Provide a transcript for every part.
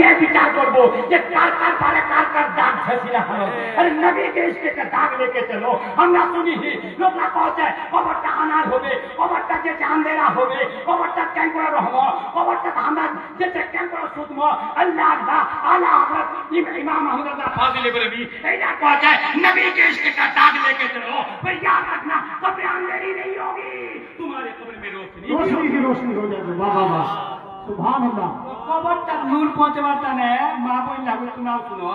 ये विचार करबो যে কার কার পারে কার কার দাগ ছেছিলা হলো আরে নবী के इश्क का दाग लेके चलो আমরা শুনি লোকরা কইছে কবরটা আনার হবে কবরটা যে চাঁদেরা হবে কবরটা কেন করে রহম কবরটা আমরা যে কেন করে সুতম আল্লাহ আল্লাহ আলা হযরত इमाम अहमद रजा फाजिल बरेली ऐसा कहा है नबी के इश्क का दाग लेके चलो पर याद रखना कब्र अंधेरी नहीं होगी तुम्हारे कब्र में रोशनी की रोशनी हो जाएगी वाह वाह वाह सुभान अल्लाह कबरটা নূর পৌঁছাবার না মা বই লাগো তোমরা শুনো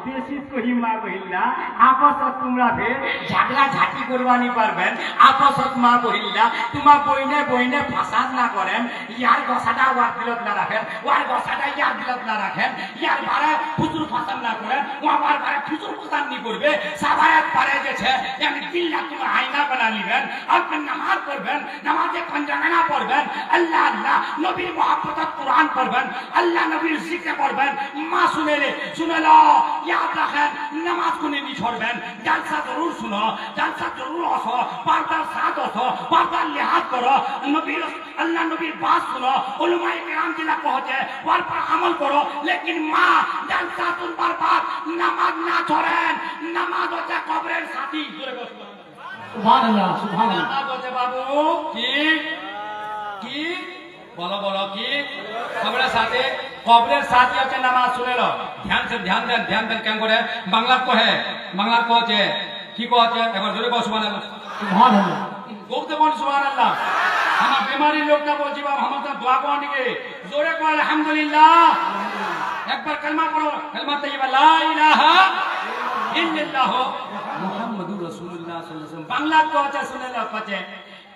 দেশি কহি মা বহিলা আপসত তোমরা ফের ঝগড়া ঝাঁটি করবানি পারবেন আপসত মা বহিলা তোমার বইনে বইনে ফাসাদ না করেন ইয়ার গসাটা ওয়ার দিলত না রাখেন ওয়ার গসাটা ইয়ার দিলত না রাখেন ইয়ার বারে ফুসুর ফাসাদ না করেন ওয়ার বারে ফুসুর ফাসাদ নি করবে সাবায়াত পারে যেছে আমি দিল্লা তোমার আয়না বানা নিবেন আপনি নামাজ পড়বেন নামাজে পঞ্জানা পড়বেন আল্লাহ আল্লাহ নবী মুহাম্মদ कुरान पढ़बन अल्लाह नबी जिक्र पढ़बन मां सुने ले सुन लो याद रखें नमाज को नहीं छोड़बन जलसा जरूर सुनो जलसा जरूर आसो बार-बार साथ आसो बार-बार लिहाज करो नबी अल्लाह नबी बात सुनो उलमाए किराम जिला पहुंचे पर पर अमल करो लेकिन मां जलसा तुम बार-बार नमाज ना छोड़ें नमाज होता कब्रेर साथी सुभान अल्लाह नमाज होता बाबू की बोलो बोलो कि कब्रेर साथी होते नमाज सुने लो ध्यान से ध्यान देन क्या करे बांग्ला को है बांग्ला को है की को है एक बार जोरे को सुभान अल्लाह गोखते बोल सुभान अल्लाह हम बीमारी लोग का बोल जीवा हम तो दुआ को निके जोरे को अल्हम्दुलिल्लाह एक बार कलमा पढ़ो कलमा तय्यबा ला इलाहा इल्लल्लाह मुहम्मदुर रसूलुल्लाह सल्लल्लाहु अलैहि वसल्लम बांग्ला को है सुने लो पचे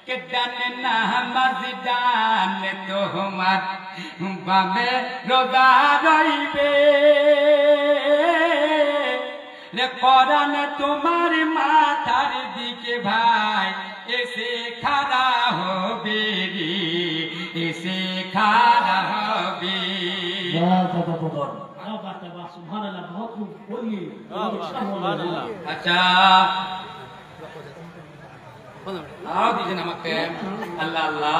के दाने नामाज दाने तोहमार बामे रोजा रइबे रे कुरान तुम्हार माथार दिके भाई ऐसे खड़ा होबे रे ऐसे खड़ा होबे सुभान अल्लाह बहुत खूब बोलिए अच्छा आओ दीजिए नमक पे अल्लाह अल्लाह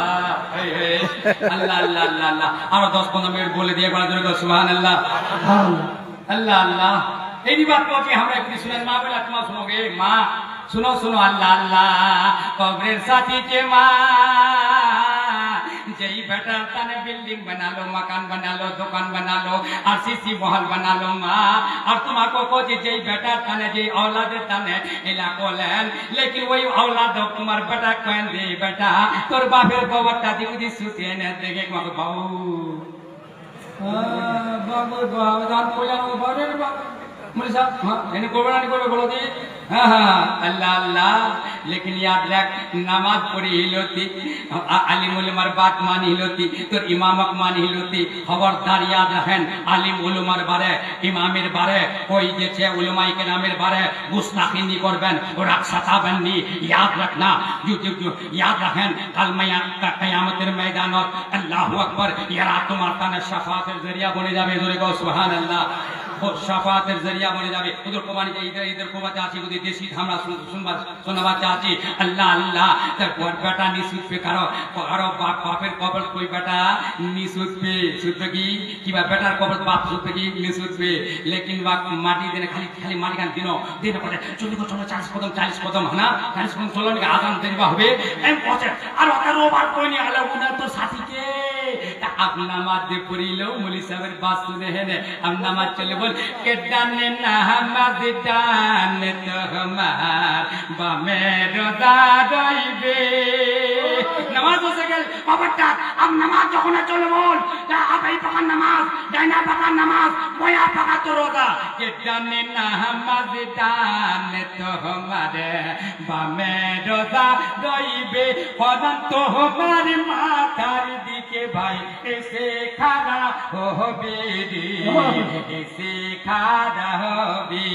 अल्लाह अल्लाह अल्लाह अल्लाह और 10-15 मिनट बोले दिए बड़ा जोर का सुभान अल्लाह अल्लाह अल्लाह यही बात को कि हमरा अपनी सुनत मां बोला तुम सुनोगे मां सुनो सुनो अल्लाह अल्लाह कब्रेर साथी के मां जई बेटा तने बिल्डिंग बना लो मकान बना लो दुकान बना लो आरसीसी महल बना लो मां और तुमको को जई बेटा तने जई औलाद तने इला को लेन लेकिन वही औलाद तुम्हार बेटा कोन दे बेटा तोर बापेर गोबरटा दिउदी सुते ने देखे मको बाबू बाबू जान कोया नो बारे बाबू मुझे साहब यानी कोबरा नहीं कोबे बोलो दी हाँ हाँ अल्लाह अल्लाह लेकिन याद रख नमाज पढ़ी हिलोती आलिम उलमार बात मानी हिलोती तो इमामक मानी हिलोती खबरदार याद रखें आलिम उलमार बारे इमामेर बारे कोई जे छे उलमाई के नामेर बारे गुस्ताखी नहीं करबेन और सताबेन नहीं याद रखना जो याद रखें कल क़यामतेर मैदानत अल्लाहु अकबर यारा तुम्हार तने शफाअतेर जरिया बने जाबे जोरे को सुभान अल्लाह और शफाअतेर जरिया बने जाबे उधर कोबानी इधर कोबा चाची बुदी देशी हमरा सुनवा चाची अल्लाह अल्लाह तर बेटा निसुत पे करो बापेर कबर कोई बेटा निसुत पे सुत की किबा बेटार कबर बाप सुत की निसुत पे लेकिन वा माटी देने खाली खाली माटी कान दिनो देने पड़े चलो 40 कदम है ना 40 कदम चलो नि आजान देबा होबे एम पछे আর ওটার ওভার কই নি আলে উনার তো সাথী কে তা আপ নামাজ দে পড়িলো মুলি সাহেবের বাত শুনে হেনে আপ নামাজ চলে বল के दाने नामाज दाने तोहमार बामे रोजा रइबे नमाज हो सके कबरटा अब नमाज যখন চলে বল अब এই পাকা নামাজ ডাইনা পাকা নামাজ বয়া পাকা তো রোজা के दाने नामाज दाने तोहमार बामे रोजा रइबे কোরআন তোহমার মাথার দিকে ভাই এসে খাড়া হবে রে এসে खड़ा होबी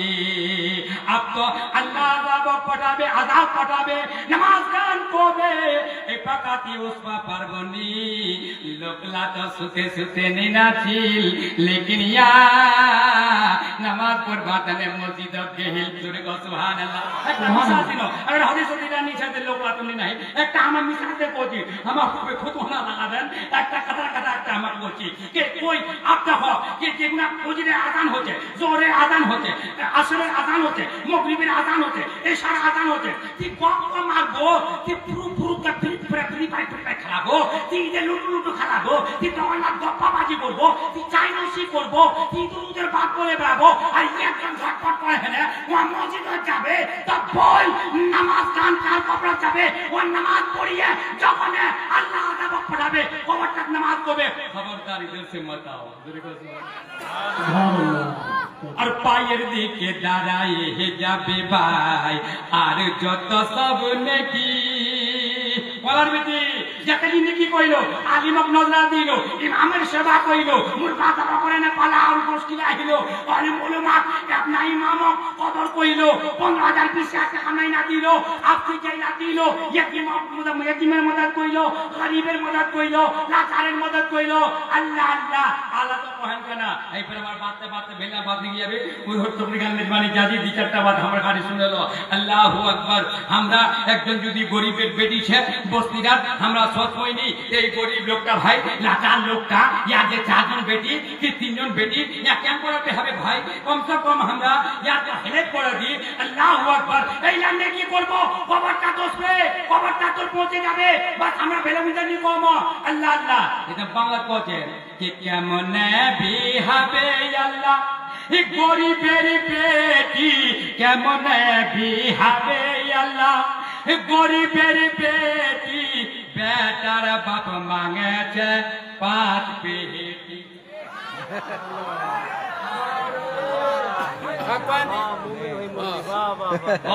अब तो अल्लाह रब পাঠাবে, আযাব পাঠাবে, নামাজ গান করবে। এই পাকাতি উসবা পারবনি লোকলা তো সুতে সুতে নিনাছিল, লেকিন ইয়া নামাজ পড়বা তাহলে মসজিদ গেহিল জোরে গো সুবহানাল্লাহ। একটা মিসাল দিনো, আরে হাদিস দিনা নিশাতে লোকলা তুমি নাই, একটা আমার মিসালতে পড়ি, আমার খুবই খুতনা লাগাবেন, একটা কথা একটা আমার বলছি কে কই আপনি হ কে যেগুলা ফজরের আযান হচ্ছে, জোহরের আযান হচ্ছে, আসরের আযান হচ্ছে, মাগরিবের আযান হচ্ছে, এশার আযান হচ্ছে, তুই কত মারবো, তুই পুরো ফ্রি ফায়ার খেলাবো, তুই যে লুটু খেলাবো, তুই তখন গপ্পাবাজি করবো, তুই চাইনিসি করবো, তুই দুধের ভাত বলে বেড়াবো, আর একজন ঝটপট করে হেলে ও মসজিদে যাবে, তা বল নামাজ গান কার কবর যাবে, ও নামাজ পড়িয়ে যখন আল্লাহ আযাব পড়াবে ওটা নামাজ করবে। খবরদার ইধর সে মত आओ। আর পায়ের দিকে দাঁড়ায় যাবে ভাই আর যত সব নেকি বলার বেটি যেখানে নেকি কইল, আলিমক নজরা দিল, ইমামের সেবা কইল, মুরগা দাবা করে না পালা আর মুশকিল আহিল, আলিম উলামা আপনা ইমামক কদর কইল, 15,000 পিসা টাকা নাই না দিল, আপনি যাই না দিল, ইতিমের মদদ কইল, গরিবের মদদ কইল, লাচারের মদদ কইল। আল্লাহ আল্লাহ আল্লাহ তো কহেন কেনা এই পরে আমার বাতে বাতে ভেলা বাদ নিয়ে যাবে ওই হট্টপড়ি গান মেজবানি জাজি দি চারটা বাদ আমার গাড়ি শুনেলো। আল্লাহু আকবার। আমরা একজন যদি গরিবের বেটি ছে বস্তিদার আমরা সৎ হইনি, এই গরিব লোকটা ভাই লাচার লোকটা ইয়া যে 4 জন বেটি কি 3 জন বেটি ইয়া কেন করাতে হবে ভাই, কমসে কম আমরা ইয়া তো হেল্প করে দিই। আল্লাহু আকবার। এই লাইনে কি করব, কবরটা দোষবে, কবরটা তোর পৌঁছে যাবে, বাস আমরা ভেলা মিজানি কম। আল্লাহ আল্লাহ এটা বাংলা পৌঁছে কি কেমন বি হবে আল্লাহ গরিবের বেটি কেমন বি হবে আল্লাহ, গরিবের বেটি বেটার বাপ মাঙেছে 5 পেটি।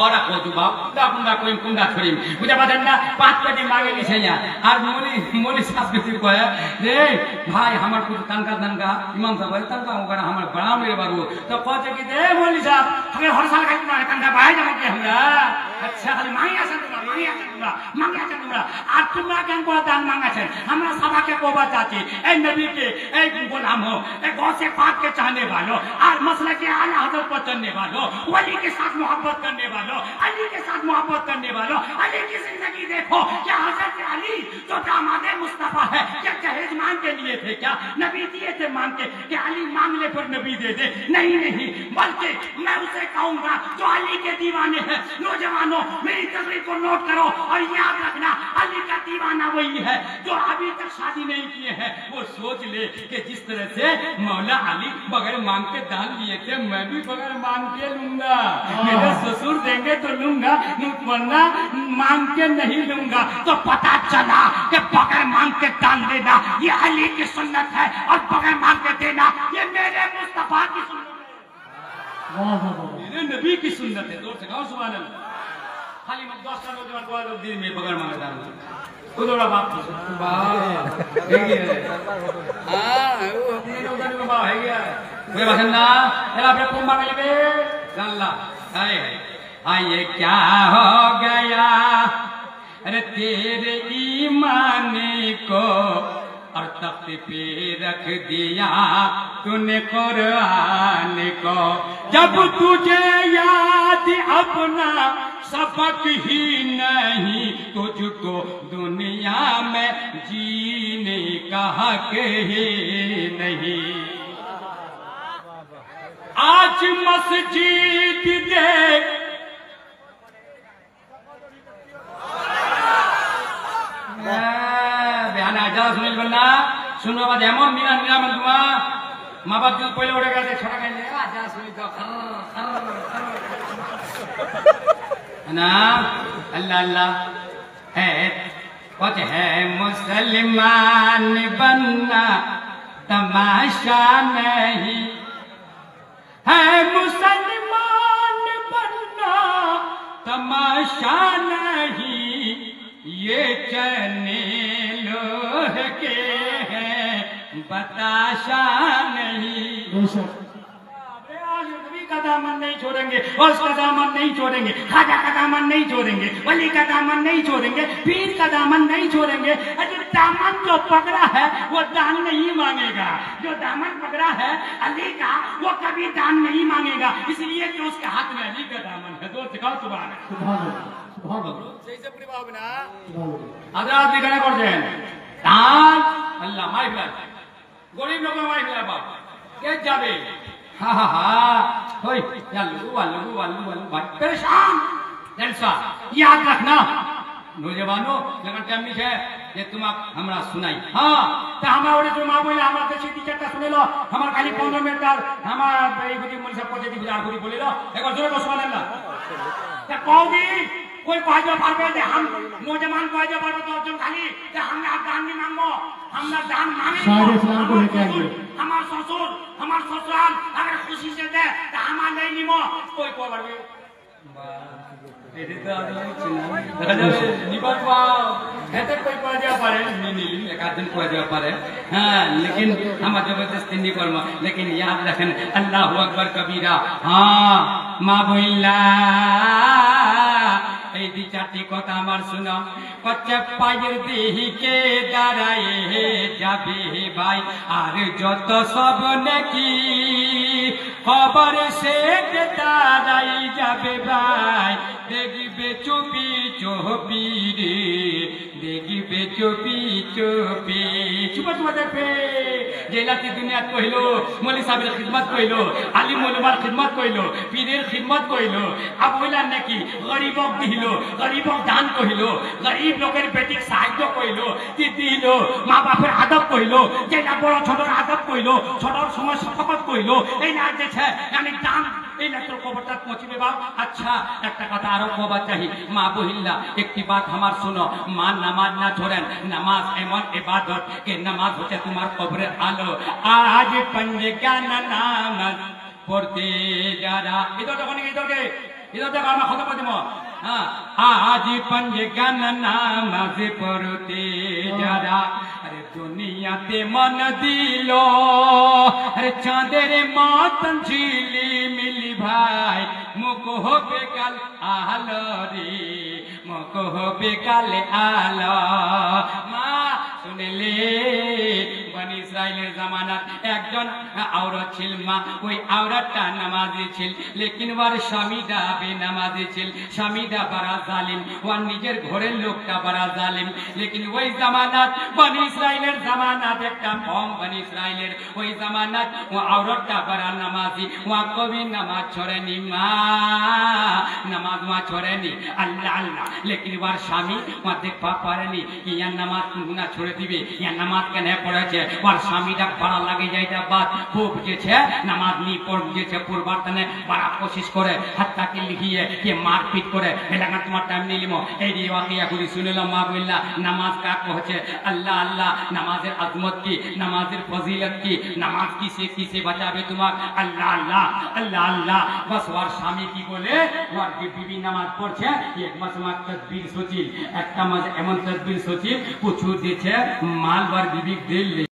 ওরা কত বাপ দাকুন্দা কইম কুন্দা ছড়িম বুঝা পাছেন না, 5 পেটি মাগে নিছে না। আর মলি শাস্তি কয় রে ভাই আমার কুछ तनका इमाम साहब तनका होगा हमर बड़ा मेरे बाबू तो कहते कि दे मौलवी साहब हमें हर साल खाली ना तनका भाई जमा के हमरा अच्छा खाली मांगी आछन তোমরা আর তোমরা কেন করে দান मांगाছেন, আমরা सभा के कोबा चाची ए नबी के ए गुलाम हो, ए गौसे पाक के चाहने वालों और मसला के आला हजरत पर चलने वालों, वली के साथ मोहब्बत करने वालों, अली के साथ मोहब्बत करने वालों, अली की जिंदगी देखो क्या हजरत अली जो दामाद मुस्तफा है क्या जहेज मांग के लिए थे, क्या नबी दिए थे मांग के कि अली मांग ले पर नबी दे दे, नहीं बल्कि मैं उसे कहूंगा जो अली के दीवाने हैं। नौजवानों मेरी तकरीर को नोट करो और याद रखना अली का दीवाना वही है जो अभी तक शादी नहीं किए हैं। वो सोच ले कि जिस तरह से मौला अली बगैर मांग के दान लिए थे मैं भी बगैर मांग के लूंगा, मेरे ससुर देंगे तो लूंगा वरना मांग के नहीं लूंगा। तो पता चला कि बगैर मांग के दान देना ये अली की सुन्नत है और बगैर मांग के देना ये मेरे मुस्तफा की सुन्नत है, मेरे नबी की सुन्नत है। जोर से कहो सुभान अल्लाह। खाली मत 10 का नौजवान को लोग दिन में बगैर मांगे दान उधरा बाप वाह है गया हां वो अपने नौजवान में बाप है गया वे बसन्ना एला पे कुंभ मांगे बे अल्लाह हाय हाय ये क्या हो गया अरे तेरे ईमान को और तख्त पे रख दिया तूने कुरान को, जब तुझे याद अपना सबक ही नहीं तुझको दुनिया में जीने का हक ही नहीं। आज मस्जिद देख बयान आजा सुनील बन्ना सुनो बात एमन मीना मीना मन तुम्हा माँ बाप जो पहले उड़े गए छोटा कहीं लेगा आजा सुनील तो ना अल्लाह अल्लाह है कुछ है मुसलमान बनना तमाशा नहीं है, मुसलमान बनना तमाशा नहीं ये चने लोह के हैं बताशा नहीं। दामन नहीं छोड़ेंगे, उसका दामन नहीं छोड़ेंगे, खाजा का दामन नहीं छोड़ेंगे, वली का दामन नहीं छोड़ेंगे, पीर का दामन नहीं छोड़ेंगे। जो दामन जो पकड़ा है वो दान नहीं मांगेगा, जो दामन पकड़ा है अली का वो कभी दान नहीं मांगेगा, इसलिए कि उसके हाथ में अली का दामन है। दोस्त कहो सुभान दिखाने করছেন দান আল্লাহ মাই ফেলা গরিব লোক মাই ফেলা বাপ কে যাবে হা হা হা ওই আল্লু আল্লু আল্লু আল্লু ভাই परेशान जलसा याद रखना नौजवानों लगन टाइम नहीं है ये तुम हमरा सुनाई हां तो हमारे जो मां बोले हमरा से सीधी चट्टा सुने लो हमार खाली 15 मिनट का हमार बड़ी गुदी मुनि सब पहुंचे बिजार गुदी बोले लो एक बार जोरे को सुना ना तो कहोगी कोई कहे पारबे जे हम नौजवान कहे पारबे तो अर्जुन खाली जे हमरा दान नहीं मांगो हमरा दान मांगे सारे सलाम को लेके आएंगे हमार ससुर हमार ससुराल अगर खुशी से दे तो हमार नहीं निमो कोई को पारबे এটা তো দেখা যাবে নিবার পাও এতে कोई কয়ে যাওয়া পারে नीली एकादन কয়ে যাওয়া পারে हां लेकिन हम जबरदस्ती नहीं करबो लेकिन याद रखें अल्लाहु अकबर कबीरा हां मा बोइल्ला এই দি চারটি কথা আমার শুনো কচ্চা পায়ের দিকে দাঁড়ায়ে যাবে ভাই আর যত সব নাকি খবর সে দাঁড়াই যাবে ভাই দেখবে চুপি চুপি রে দেখবে চুপি চুপি চুপ চুপ দেখবে জেলাতি দুনিয়া কইলো মৌলভী সাহেবের খিদমত কইলো আলিম ওলামার খিদমত কইলো পীরের খিদমত কইলো আবুলা নাকি গরিবক দিলো গরিবক দান কইলো গরিব লোকের বেটিক সাহায্য কইলো দিলো মা বাপের আদব কইলো যেটা বড় ছোটর আদব কইলো ছোটর সময় শপথ কইলো এই না যেছে আমি দান এই না তোর কবরটা পৌঁছবে বাপ আচ্ছা একটা কথা আরো কবা চাই মা বহিল্লা একটি বাত আমার শুনো মা নামাজ না छोड़ें नमाज एमन इबादत के नमाज होते तुम्हार कब्र आलो आज पंजेगा नामाज पढ़ते जारा इधर देखो नहीं इधर देखो हम खत्म कर दिमो हां आज पंजेगा नामाज पढ़ते जारा अरे दुनियाते मन दिलो अरे चांदेर मातन झिली मिली भाई मुको हो बेकाल आलो रे मुको हो बेकाल आलो मा सुनले बनी इस्राइलेर जमानात एकजन औरत छिल मा ওই औरतটা নামাজি ছিল लेकिन ওর স্বামীটা বেনামাজি ছিল স্বামীটা বড় জালিম ওর নিজের ঘরের লোকটা বড় জালিম लेकिन ওই জামানাত বনি ইসরাইলের জামানাত একটা কম বনি ইসরাইলের ওই জামানাত ও औरतটা বড় নামাজি ও কবি নামাজ ছড়েনি মা নামাজ মা ছড়েনি আল্লাহ আল্লাহ लेकिन ওর স্বামী ও দেখবা পারেনি ইয়া নামাজ না ছড়ে দিবে ইয়া নামাজ কেন পড়েছে ওর স্বামীটা বড় লাগে যাইটা বাদ খুব যেছে নামাজ নি পড় যেছে পূর্বার্তনে বড় কোশিশ করে হাত্তা কি লিখিয়ে কে মারপিট করে এলাকা তোমার টাইম নিলিমো এই ওয়াকিয়া গুলি শুনলাম মা বললা নামাজ কাক হচ্ছে আল্লাহ আল্লাহ নামাজের আজমত কি নামাজের ফজিলত কি নামাজ কিসে বাঁচাবে তোমার আল্লাহ আল্লাহ আল্লাহ আল্লাহ বস ওর স্বামী কি বলে ওর বিবি নামাজ পড়ছে এক মাস মাস তসবিহ সচিল একটা মাস এমন তসবিহ সচিল কিছু দিয়েছে মাল বার বিবি দিল